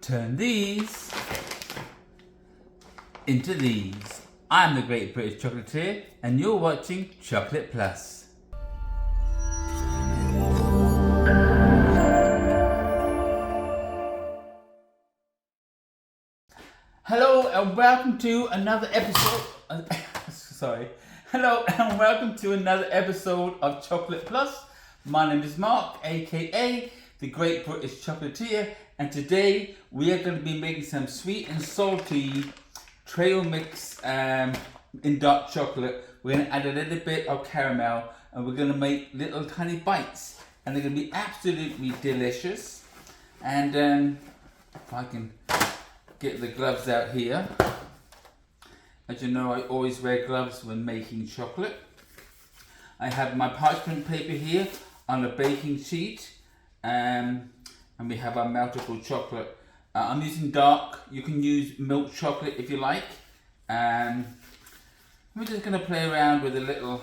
Turn these into these. I'm the Great British Chocolatier and you're watching Chocolate Plus. Hello and welcome to another episode. Hello and welcome to another episode of Chocolate Plus. My name is Mark, aka the Great British Chocolatier, and today we are going to be making some sweet and salty trail mix in dark chocolate. We're going to add a little bit of caramel and we're going to make little tiny bites, and they're going to be absolutely delicious. And if I can get the gloves out here. As you know, I always wear gloves when making chocolate. I have my parchment paper here on a baking sheet, and we have our meltable chocolate. I'm using dark. You can use milk chocolate if you like. We're just going to play around with a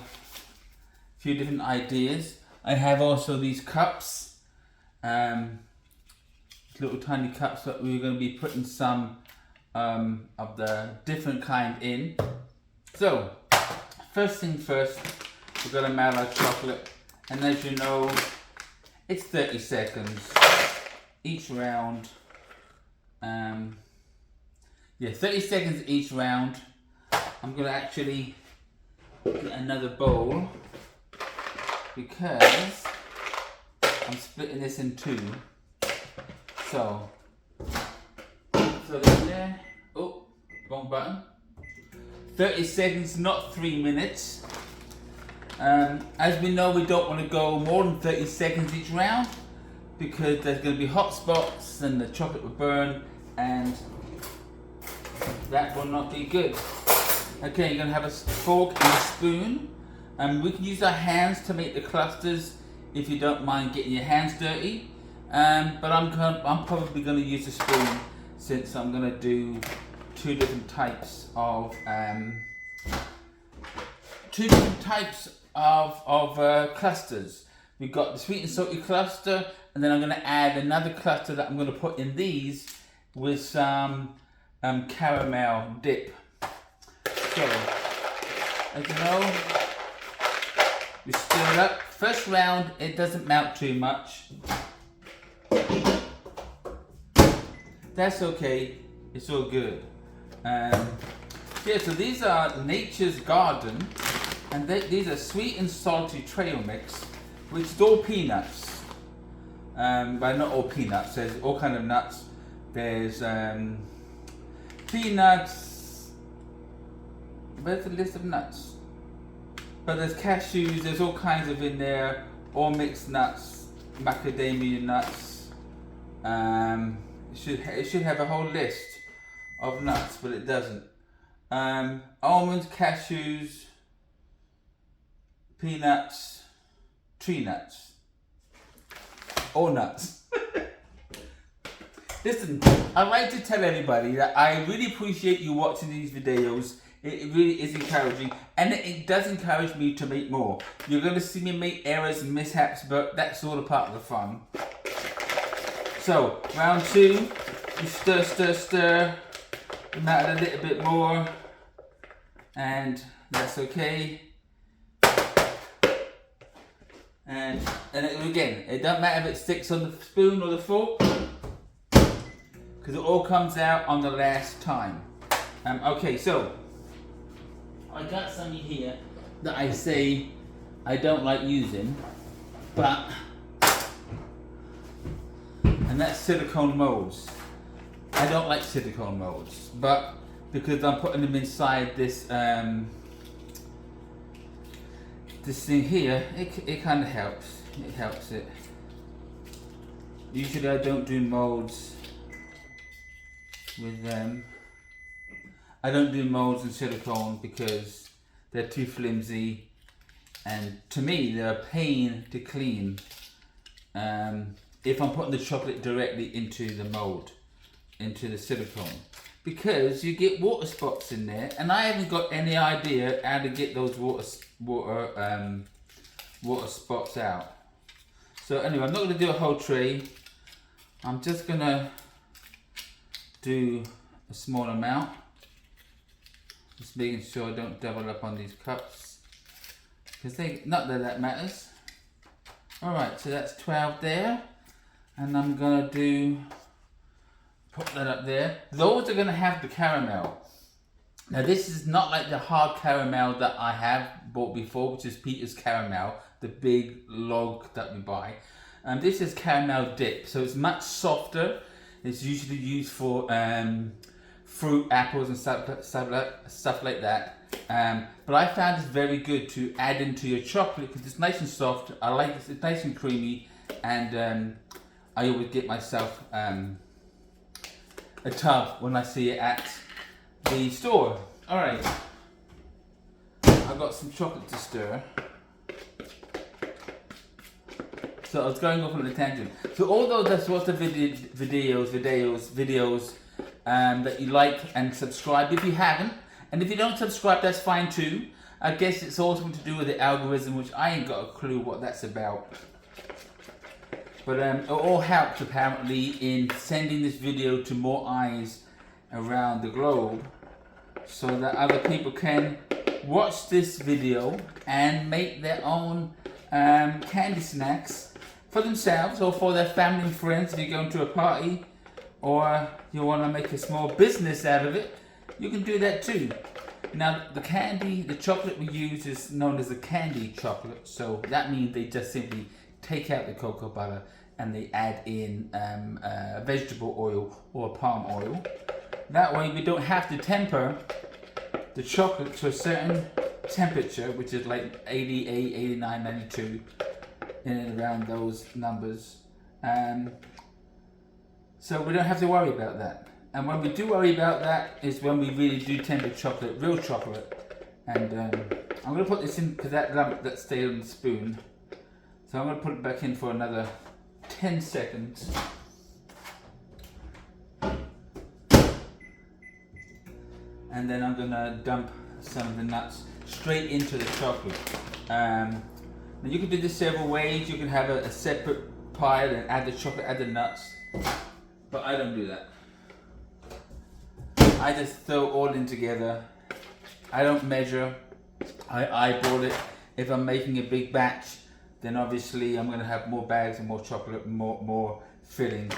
few different ideas. I have also these cups, little tiny cups that we're going to be putting some of the different kind in. So, first thing first, we're going to melt our chocolate, and as you know, it's 30 seconds each round. 30 seconds each round. I'm going to actually get another bowl because I'm splitting this in two. So there. Oh, wrong button. 30 seconds, not 3 minutes. As we know, we don't want to go more than 30 seconds each round because there's going to be hot spots and the chocolate will burn, and that will not be good. Okay, you're going to have a fork and a spoon. We can use our hands to make the clusters if you don't mind getting your hands dirty. But I'm probably going to use a spoon since I'm going to do two different types of clusters. We've got the sweet and salty cluster, and then I'm going to add another cluster that I'm going to put in these with some caramel dip. So, as you know, we stir it up. First round, it doesn't melt too much. That's okay, it's all good. So these are Nature's Garden, and these are sweet and salty trail mix, which is all peanuts. But not all peanuts, there's all kind of nuts. There's peanuts, where's the list of nuts? But there's cashews, there's all kinds of in there, all mixed nuts, macadamia nuts. It should have a whole list of nuts, but it doesn't. Almonds, cashews, peanuts, tree nuts, all nuts. Listen, I'd like to tell everybody that I really appreciate you watching these videos. It really is encouraging, and it does encourage me to make more. You're going to see me make errors and mishaps, but that's all a part of the fun. So, round two, you stir, we melt it a little bit more, and that's okay. And again, it doesn't matter if it sticks on the spoon or the fork, because it all comes out on the last time. Okay, so, I got something here that I say I don't like using, and that's silicone molds. I don't like silicone molds, but because I'm putting them inside this this thing here, it kind of helps. It helps it. Usually I don't do molds with them. I don't do molds in silicone because they're too flimsy, and to me they're a pain to clean. If I'm putting the chocolate directly into the mold, into the silicone, because you get water spots in there, and I haven't got any idea how to get those water spots out. So anyway, I'm not going to do a whole tray. I'm just going to do a small amount. Just making sure I don't double up on these cups. Because not that that matters. Alright, so that's 12 there. And I'm going to put that up there. Those are going to have the caramel. Now this is not like the hard caramel that I have bought before, which is Peter's caramel, the big log that we buy. This is caramel dip, so it's much softer. It's usually used for fruit, apples and stuff like that. But I found it's very good to add into your chocolate because it's nice and soft. I like it, it's nice and creamy, and I always get myself a tub when I see it at the store. Alright, I've got some chocolate to stir. So I was going off on a tangent. So although there's lots of videos that you like and subscribe if you haven't, and if you don't subscribe, that's fine too. I guess it's all something to do with the algorithm, which I ain't got a clue what that's about. But it all helps apparently in sending this video to more eyes around the globe, so that other people can watch this video and make their own candy snacks for themselves or for their family and friends. If you're going to a party or you want to make a small business out of it, you can do that too. Now the chocolate we use is known as a candy chocolate, so that means they just simply take out the cocoa butter and they add in vegetable oil or palm oil. That way we don't have to temper the chocolate to a certain temperature, which is like 88, 89, 92, in and around those numbers. So we don't have to worry about that. And when we do worry about that is when we really do temper chocolate, real chocolate. And I'm going to put this in because that lump that stayed on the spoon. So I'm going to put it back in for another 10 seconds. And then I'm going to dump some of the nuts straight into the chocolate. Now you can do this several ways. You can have a separate pile and add the chocolate, add the nuts. But I don't do that. I just throw all in together. I don't measure. I eyeball it. If I'm making a big batch, then obviously I'm going to have more bags and more chocolate, more filling.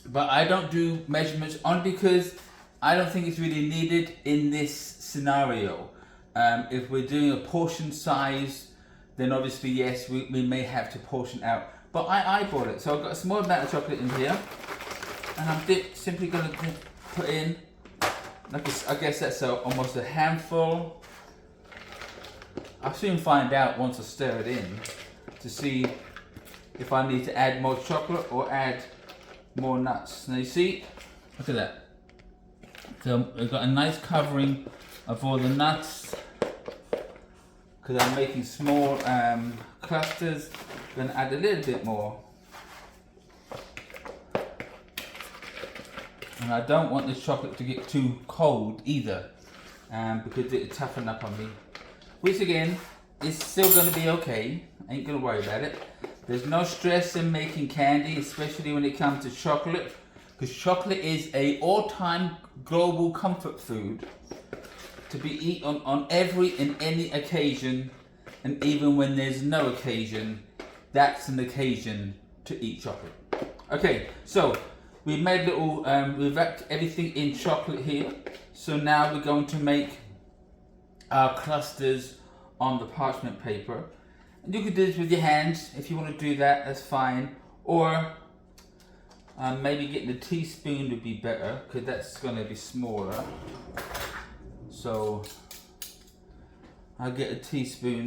But I don't do measurements only because I don't think it's really needed in this scenario. If we're doing a portion size, then obviously yes, we may have to portion out. But I eyeball it. So I've got a small amount of chocolate in here, and I'm simply going to put in, I guess that's almost a handful. I'll soon find out once I stir it in to see if I need to add more chocolate or add more nuts. Now you see, look at that. So I've got a nice covering of all the nuts because I'm making small clusters. I'm going to add a little bit more. And I don't want the chocolate to get too cold either, because it'll toughen up on me. Which again, is still going to be okay. I ain't going to worry about it. There's no stress in making candy, especially when it comes to chocolate, because chocolate is an all-time global comfort food to be eaten on every and any occasion, and even when there's no occasion, that's an occasion to eat chocolate. Okay, so we've made little, we've wrapped everything in chocolate here. So now we're going to make our clusters on the parchment paper. And you can do this with your hands. If you want to do that, that's fine. Or maybe getting a teaspoon would be better, because that's going to be smaller. So I'll get a teaspoon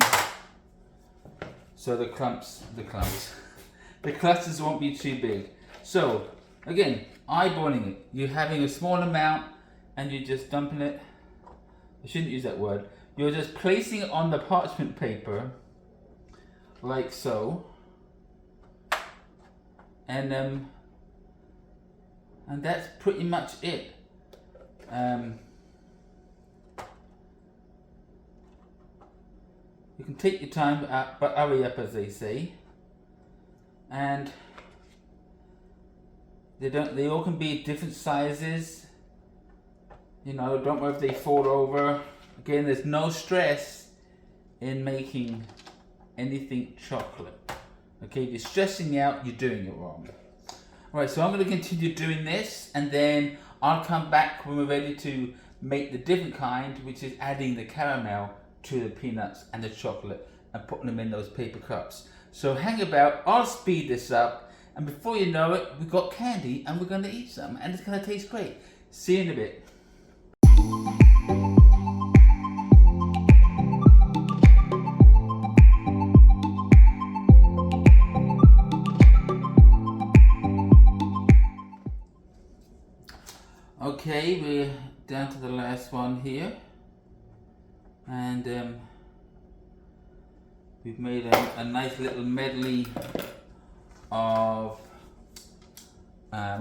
so the clusters won't be too big. So again, eyeballing it. You're having a small amount and you're just dumping it. I shouldn't use that word. You're just placing it on the parchment paper like so. And that's pretty much it. You can take your time, but hurry up, as they say. And They all can be different sizes. You know, don't worry if they fall over. Again, there's no stress in making anything chocolate. Okay, if you're stressing out, you're doing it wrong. Alright, so I'm going to continue doing this, and then I'll come back when we're ready to make the different kind, which is adding the caramel to the peanuts and the chocolate and putting them in those paper cups. So hang about, I'll speed this up, and before you know it, we've got candy and we're going to eat some, and it's going to taste great. See you in a bit. Okay, we're down to the last one here, and we've made a nice little medley of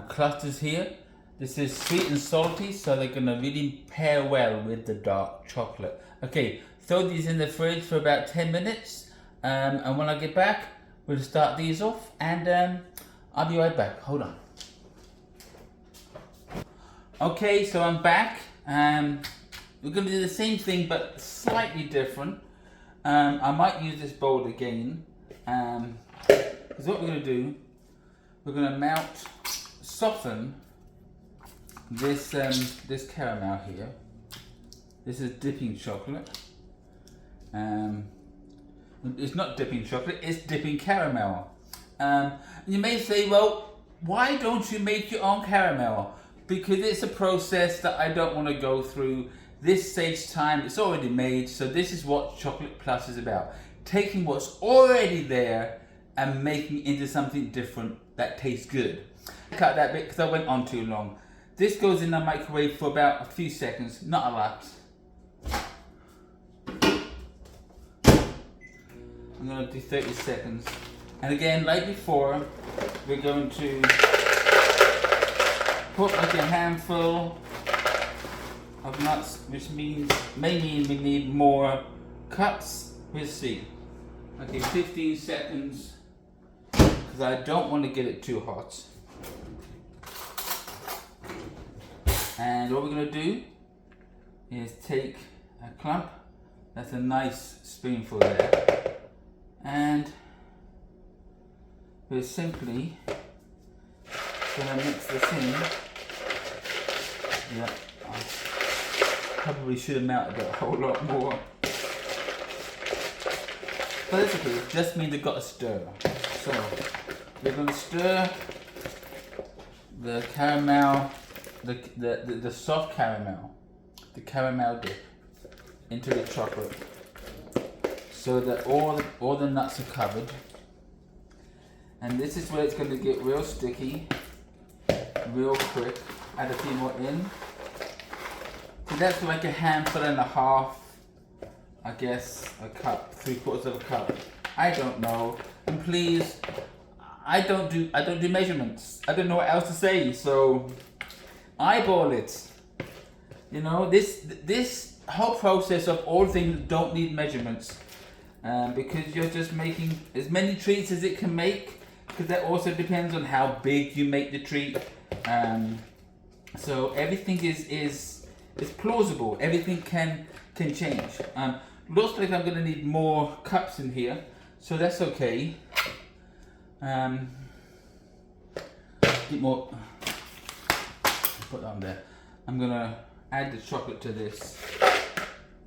clusters here. This is sweet and salty, so they're going to really pair well with the dark chocolate. Okay, throw these in the fridge for about 10 minutes, and when I get back, we'll start these off, and I'll be right back. Hold on. Okay, so I'm back. We're going to do the same thing but slightly different. I might use this bowl again, because what we're going to do, we're going to soften this this caramel here. This is dipping chocolate. It's not dipping chocolate, it's dipping caramel. You may say, well, why don't you make your own caramel? Because it's a process that I don't want to go through. This saves time, it's already made, so this is what Chocolate Plus is about. Taking what's already there and making it into something different that tastes good. Cut that bit because I went on too long. This goes in the microwave for about a few seconds, not a lot. I'm going to do 30 seconds. And again, like before, we're going to put like a handful of nuts, which may mean we need more cups. We'll see. Okay, 15 seconds, because I don't want to get it too hot. And what we're going to do is take a clump, that's a nice spoonful there, and we're simply going to mix this in. Yeah, I probably should have melted it a whole lot more. But it's okay, it just means they've got to stir. So, we're going to stir the caramel, the soft caramel, the caramel dip into the chocolate so that all the nuts are covered. And this is where it's going to get real sticky, real quick. Add a few more in. So that's like a handful and a half, I guess, a cup, 3/4 of a cup. I don't know. And please, I don't do measurements. I don't know what else to say. So eyeball it. You know, this whole process of all things don't need measurements, because you're just making as many treats as it can make. Because that also depends on how big you make the treat. So everything is plausible. Everything can change. Looks like I'm going to need more cups in here, so that's okay. Get more. Put that on there. I'm going to add the chocolate to this.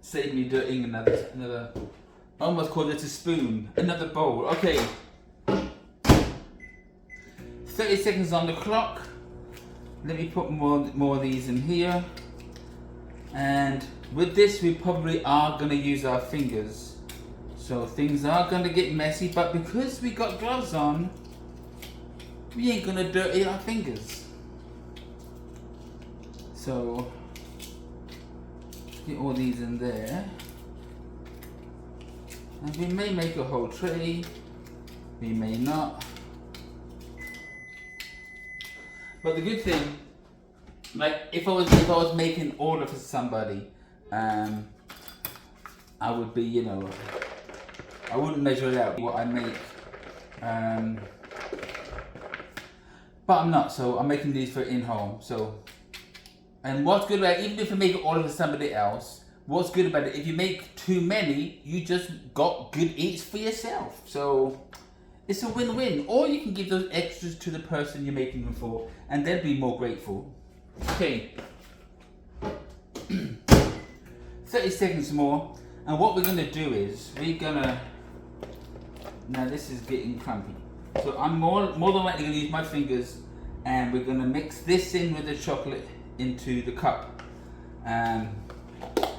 Save me dirtying another. I almost called it a spoon. Another bowl. Okay. 30 seconds on the clock. Let me put more of these in here. And with this, we probably are going to use our fingers. So things are going to get messy, but because we got gloves on, we ain't going to dirty our fingers. So, get all these in there. And we may make a whole tray, we may not. But the good thing, like if I was making an order for somebody, I would be, you know, I wouldn't measure it out what I make. but I'm not, so I'm making these for in-home. So, and what's good about it, even if you make it all for somebody else, what's good about it, if you make too many, you just got good eats for yourself. So it's a win-win. Or you can give those extras to the person you're making them for, and they'll be more grateful. Okay. 30 seconds more, and what we're gonna do is now this is getting clumpy. So I'm more than likely gonna use my fingers, and we're gonna mix this in with the chocolate into the cup.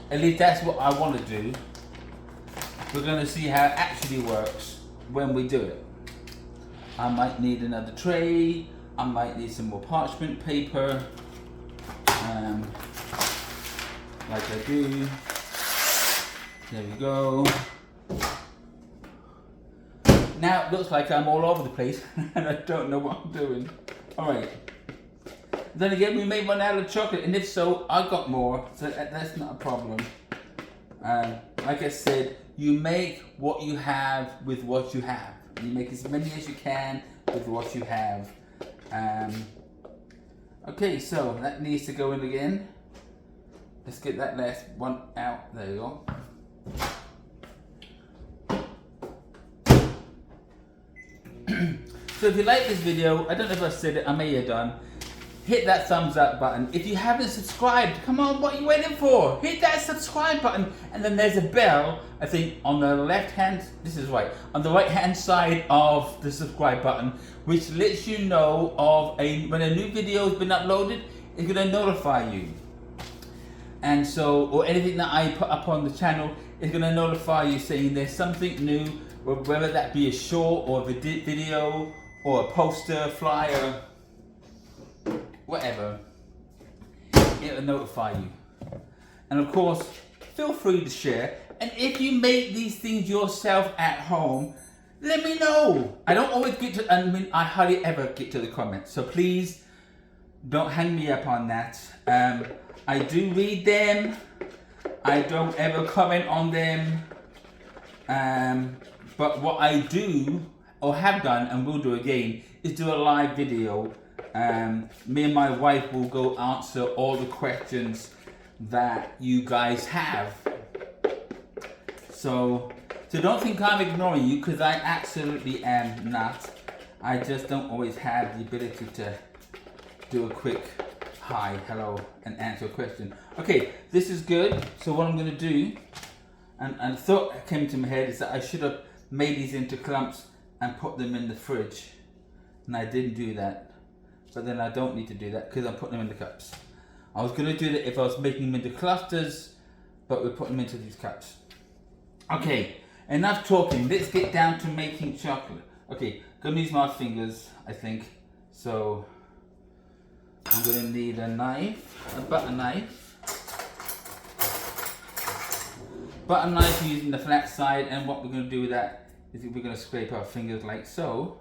At least that's what I want to do. We're going to see how it actually works when we do it. I might need another tray. I might need some more parchment paper. Like I do. There we go. Now it looks like I'm all over the place and I don't know what I'm doing. Alright. Then again, we may run out of chocolate, and if so, I got more, so that's not a problem. Like I said, you make what you have with what you have. You make as many as you can with what you have. Okay, so that needs to go in again. Let's get that last one out. There you go. So if you like this video, I don't know if I said it, I may have done. Hit that thumbs up button. If you haven't subscribed, come on, what are you waiting for? Hit that subscribe button, and then there's a bell, I think, on the left hand, this is right, on the right hand side of the subscribe button, which lets you know of when a new video has been uploaded, it's gonna notify you. And so, or anything that I put up on the channel, is gonna notify you saying there's something new, whether that be a short or a video, or a poster, flyer, whatever, it'll notify you. And of course, feel free to share. And if you make these things yourself at home, let me know. I don't always get to, I hardly ever get to the comments. So please, don't hang me up on that. I do read them. I don't ever comment on them. But what I do, or have done, and will do again, is do a live video. Me and my wife will go answer all the questions that you guys have. So don't think I'm ignoring you, because I absolutely am not. I just don't always have the ability to do a quick hi, hello, and answer a question. Okay, this is good. So what I'm going to do, and a thought came to my head, is that I should have made these into clumps and put them in the fridge. And I didn't do that. But then I don't need to do that because I'm putting them in the cups. I was going to do that if I was making them into clusters, but we're putting them into these cups. Okay, enough talking. Let's get down to making chocolate. Okay, gonna use my fingers, I think. So I'm gonna need a knife, a butter knife. Butter knife using the flat side, and what we're gonna do with that is we're gonna scrape our fingers like so.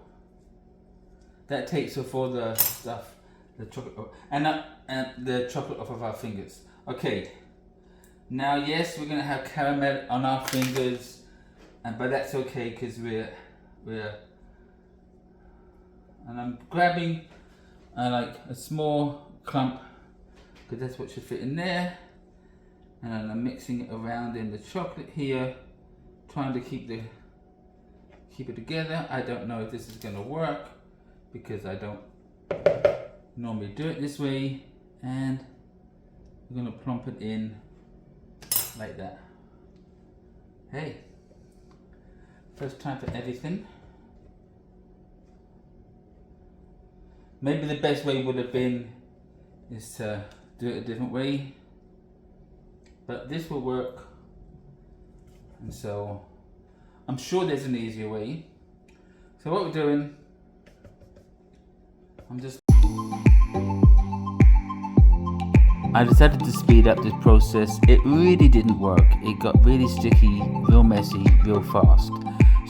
That takes off all the stuff, the chocolate, and the chocolate off of our fingers. Okay. Now, yes, we're gonna have caramel on our fingers, but that's okay because we're, and I'm grabbing like a small clump because that's what should fit in there, and then I'm mixing it around in the chocolate here, trying to keep it together. I don't know if this is gonna work, because I don't normally do it this way, and we're going to plump it in like that. Hey, first time for everything. Maybe the best way would have been is to do it a different way, but this will work, and so I'm sure there's an easier way. So what we're doing, I decided to speed up this process. It really didn't work. It got really sticky, real messy, real fast.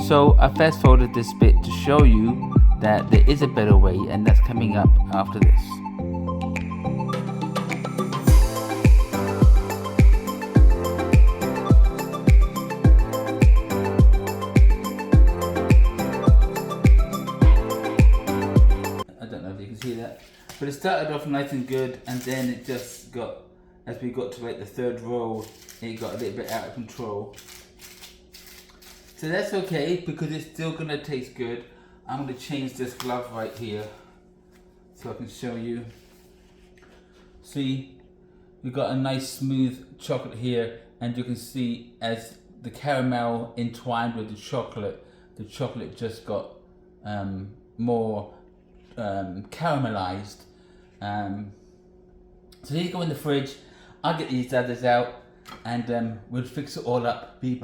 So I fast forwarded this bit to show you that there is a better way, and that's coming up after this. started off nice and good, and then it just got, as we got to like the third roll, it got a little bit out of control. So that's okay, because it's still gonna taste good. I'm gonna change this glove right here so I can show you. See, we got a nice smooth chocolate here, and you can see as the caramel entwined with the chocolate just got more caramelized. So these go in the fridge. I'll get these others out, and we'll fix it all up. Be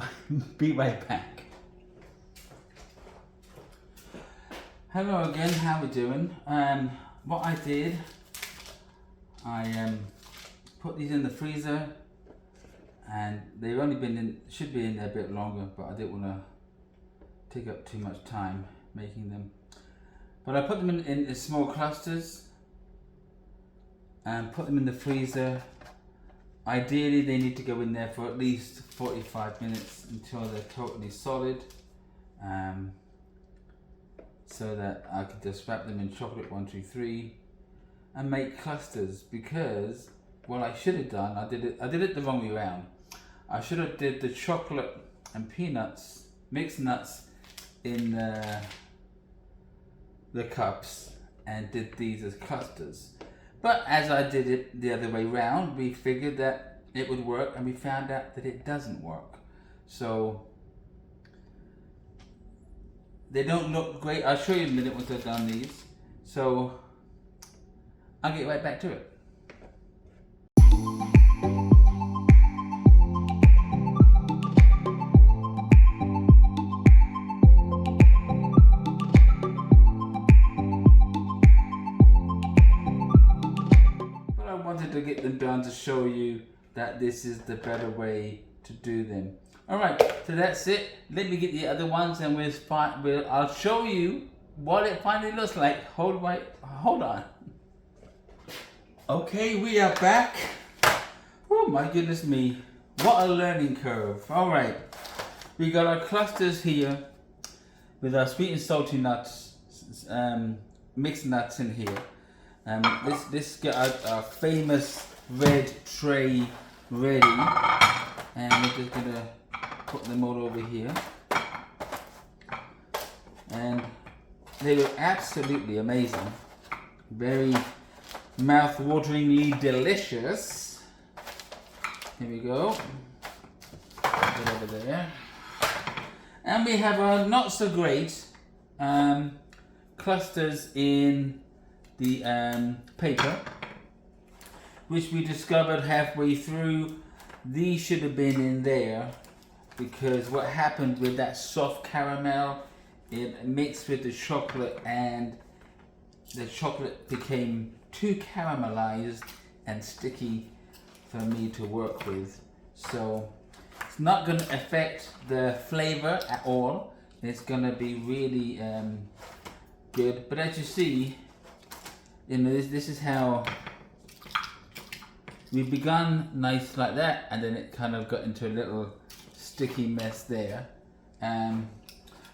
right back. Hello again, how we doing? What I did, I put these in the freezer, and they've only been in, should be in there a bit longer, but I didn't want to take up too much time making them. But I put them in small clusters and put them in the freezer. Ideally they need to go in there for at least 45 minutes until they're totally solid, so that I could just wrap them in chocolate 1, 2, 3 and make clusters. Because what I should have done, I did it the wrong way around. I should have did the chocolate and peanuts, mixed nuts in the cups, and did these as clusters. But as I did it the other way round, we figured that it would work, and we found out that it doesn't work. So they don't look great. I'll show you in a minute once I've done these. So I'll get right back to it. But I wanted to get them done to show you that this is the better way to do them. Alright, so that's it. Let me get the other ones, and I'll show you what it finally looks like. Hold on. Okay, we are back. Oh my goodness me. What a learning curve. Alright, we got our clusters here with our sweet and salty nuts, mixed nuts in here. This got our famous red tray ready, and we're just gonna put them all over here, and they look absolutely amazing, very mouth-wateringly delicious. Here we go, put it over there, and we have our not so great clusters in the paper, which we discovered halfway through. These should have been in there, because what happened with that soft caramel, it mixed with the chocolate, and the chocolate became too caramelized and sticky for me to work with. So it's not going to affect the flavor at all. It's going to be really good. But as you see, you know, this is how we begun nice like that, and then it kind of got into a little sticky mess there.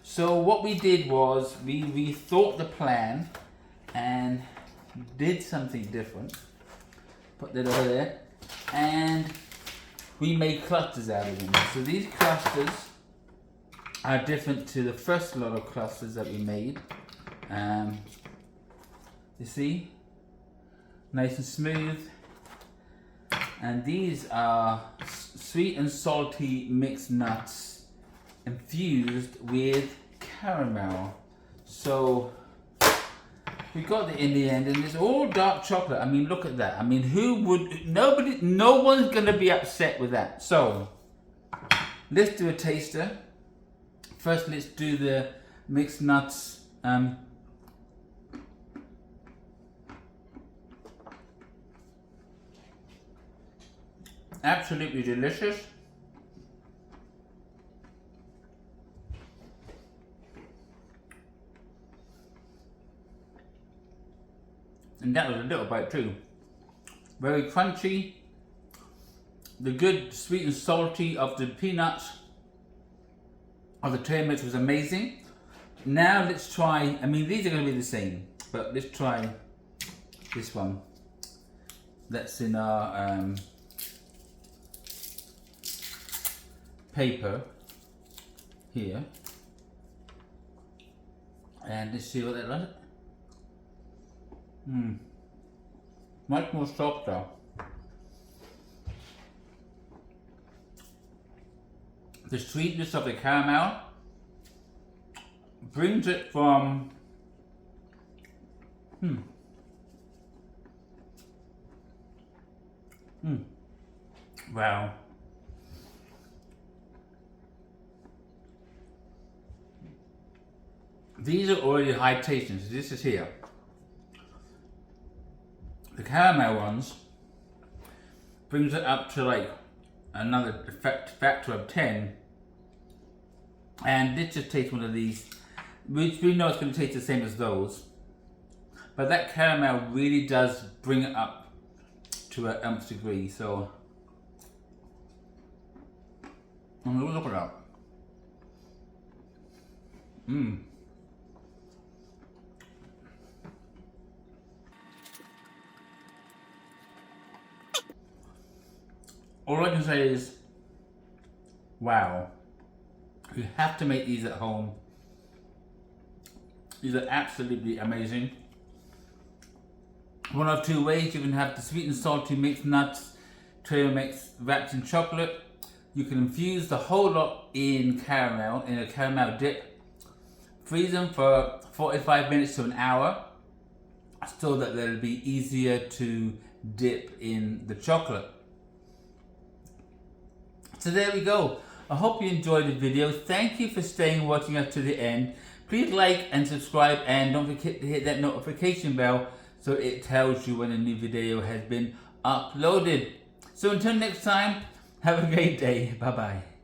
So what we did was we rethought the plan and did something different. Put that over there, and we made clusters out of them. So these clusters are different to the first lot of clusters that we made. You see, nice and smooth. And these are sweet and salty mixed nuts infused with caramel. So we got it in the end, and it's all dark chocolate. I mean, look at that. I mean, no one's gonna be upset with that. So let's do a taster. First, let's do the mixed nuts. Absolutely delicious. And that was a little bite too. Very crunchy. The good sweet and salty of the peanuts, of the trail mix was amazing. Now let's try, I mean these are going to be the same, but let's try this one that's in our paper here, and let's see what that does. Much more softer. The sweetness of the caramel brings it from wow. These are already high tasting, so this is here. The caramel ones brings it up to like another factor of 10. And this just tastes one of these, which we know it's going to taste the same as those. But that caramel really does bring it up to an nth degree. So, look at that. All I can say is, wow. You have to make these at home. These are absolutely amazing. One of two ways: you can have the sweet and salty mixed nuts, trail mix wrapped in chocolate. You can infuse the whole lot in caramel, in a caramel dip. Freeze them for 45 minutes to an hour, so that they'll be easier to dip in the chocolate. So there we go. I hope you enjoyed the video. Thank you for staying and watching us to the end. Please like and subscribe, and don't forget to hit that notification bell so it tells you when a new video has been uploaded. So until next time, have a great day. Bye bye.